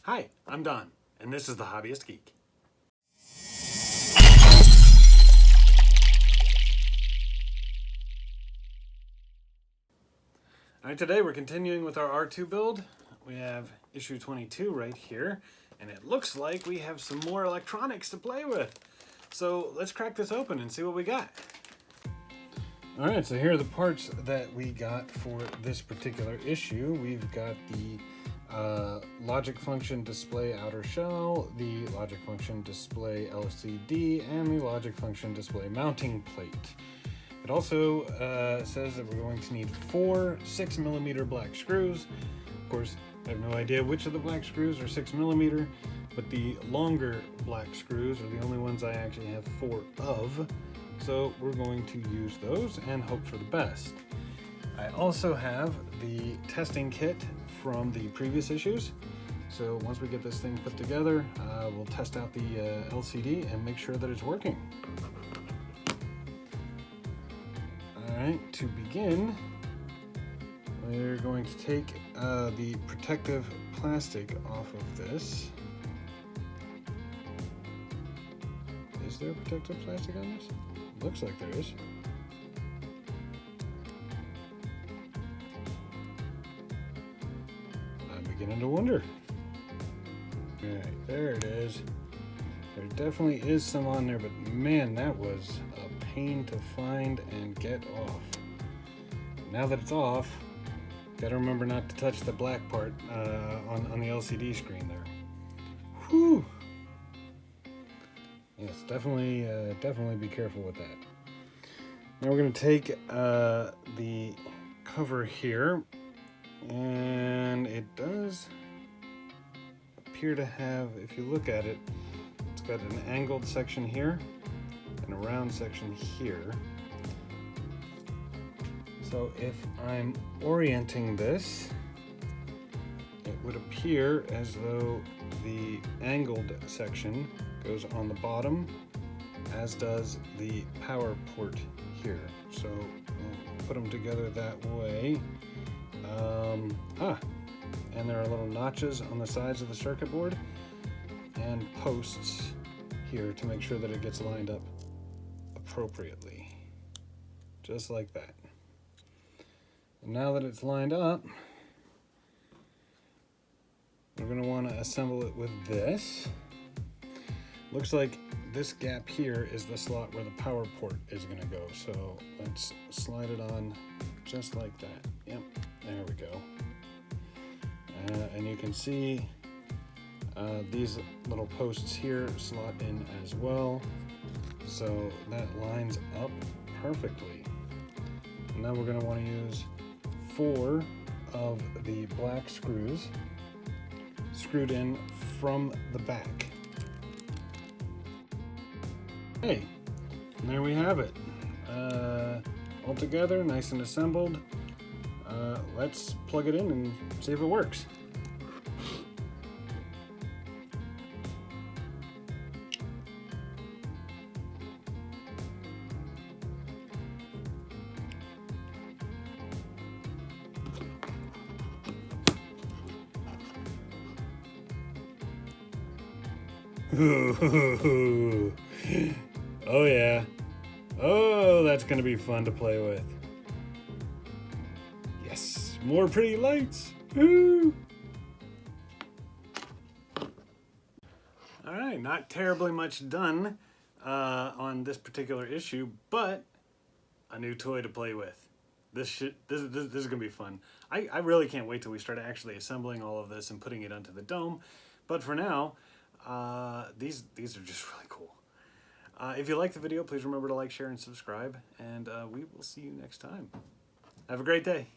Hi, I'm Don, and this is The Hobbyist Geek. Alright, today we're continuing with our R2 build. We have issue 22 right here, and it looks like we have some more electronics to play with. So let's crack this open and see what we got. Alright, so here are the parts that we got for this particular issue. We've got the logic function display outer shell, the logic function display LCD, and the logic function display mounting plate. It also says that we're going to need 4 6mm black screws. Of course, I have no idea which of the black screws are 6mm, but the longer black screws are the only ones I actually have 4 of. So we're going to use those and hope for the best. I also have the testing kit from the previous issues. So once we get this thing put together, we'll test out the LCD and make sure that it's working. Alright, to begin, we're going to take the protective plastic off of this. Is there protective plastic on this? Looks like there is. I'm beginning to wonder. Alright, there it is. There definitely is some on there, but man, that was a pain to find and get off. Now that it's off, gotta remember not to touch the black part on the LCD screen there. Whew! Yes, definitely be careful with that. Now we're going to take the cover here, and it does appear to have, if you look at it, it's got an angled section here and a round section here. So if I'm orienting this, it would appear as though the angled section goes on the bottom, as does the power port here. So we'll put them together that way. And there are little notches on the sides of the circuit board and posts here to make sure that it gets lined up appropriately. Just like that. And now that it's lined up, we're going to want to assemble it with this. Looks like this gap here is the slot where the power port is going to go. So let's slide it on just like that. Yep, there we go. And you can see these little posts here slot in as well. So that lines up perfectly. And now we're going to want to use 4 of the black screws screwed in from the back. Hey, and there we have it. All together, nice and assembled. Let's plug it in and see if it works. Oh yeah. Oh, that's gonna be fun to play with. Yes, more pretty lights. Woo! Alright, not terribly much done on this particular issue, but a new toy to play with. This is gonna be fun. I really can't wait till we start actually assembling all of this and putting it onto the dome. But for now, these are just really cool. If you like the video, please remember to like, share, and subscribe, and we will see you next time. Have a great day.